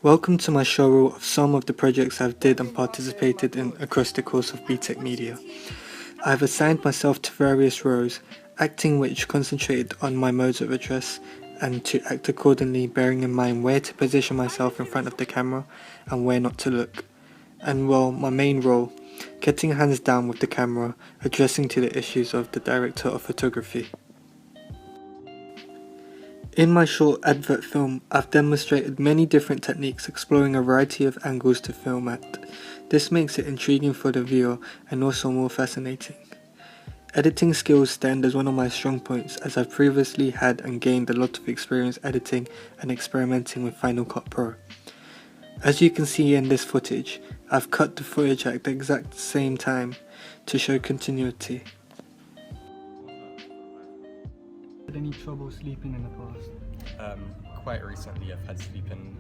Welcome to my showreel of some of the projects I've did and participated in across the course of BTEC Media. I've assigned myself to various roles, acting which concentrated on my modes of address and to act accordingly, bearing in mind where to position myself in front of the camera and where not to look. And well, my main role, getting hands down with the camera, addressing to the issues of the director of photography. In my short advert film, I've demonstrated many different techniques exploring a variety of angles to film at. This makes it intriguing for the viewer and also more fascinating. Editing skills stand as one of my strong points, as I've previously had and gained a lot of experience editing and experimenting with Final Cut Pro. As you can see in this footage, I've cut the footage at the exact same time to show continuity. Had any trouble sleeping in the past? Quite recently I've had sleeping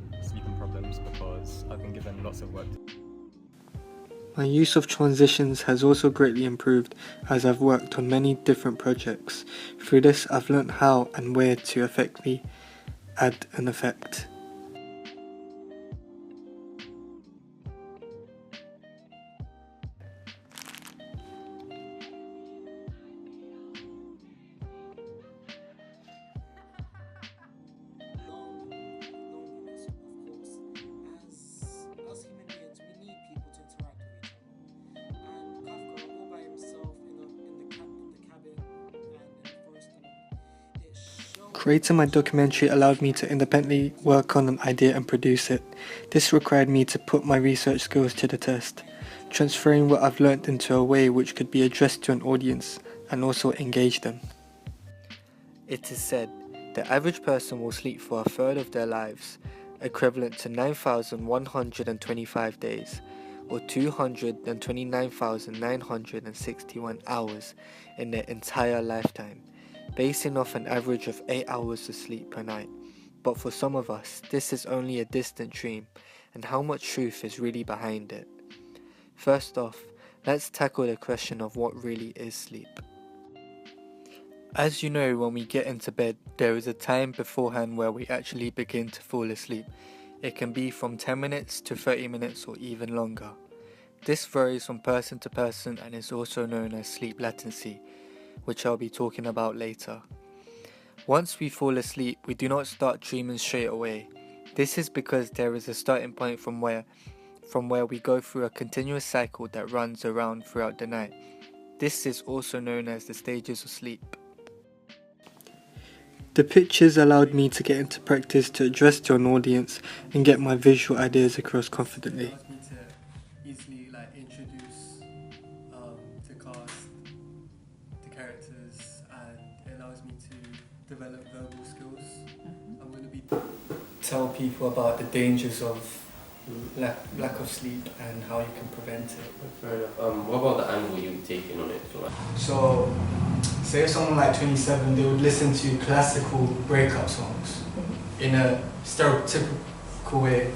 problems because I've been given lots of work. My use of transitions has also greatly improved as I've worked on many different projects. Through this I've learnt how and where to effectively add an effect. Creating my documentary allowed me to independently work on an idea and produce it. This required me to put my research skills to the test, transferring what I've learnt into a way which could be addressed to an audience and also engage them. It is said the average person will sleep for a third of their lives, equivalent to 9,125 days, or 229,961 hours in their entire lifetime, basing off an average of 8 hours of sleep per night. But for some of us, this is only a distant dream, and how much truth is really behind it? First off, let's tackle the question of what really is sleep. As you know, when we get into bed, there is a time beforehand where we actually begin to fall asleep. It can be from 10 minutes to 30 minutes or even longer. This varies from person to person and is also known as sleep latency, which I'll be talking about later. Once we fall asleep, we do not start dreaming straight away. This is because there is a starting point from where we go through a continuous cycle that runs around throughout the night. This is also known as the stages of sleep. The pictures allowed me to get into practice to address to an audience and get my visual ideas across confidently. Easily introduce to cast the characters, and it allows me to develop verbal skills. I'm going to be tell people about the dangers of lack of sleep and how you can prevent it. Fair enough. What about the angle you've taken on it? So, say if someone like 27, they would listen to classical breakup songs in a stereotypical way.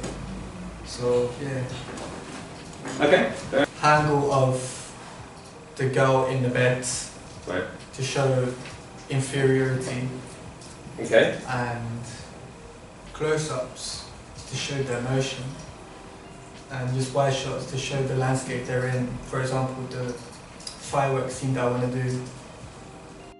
So yeah. Okay. Angle of the girl in the bed, Right. to show inferiority. Okay. And close-ups to show the emotion, and just wide shots to show the landscape they're in. For example, the fireworks scene that I want to do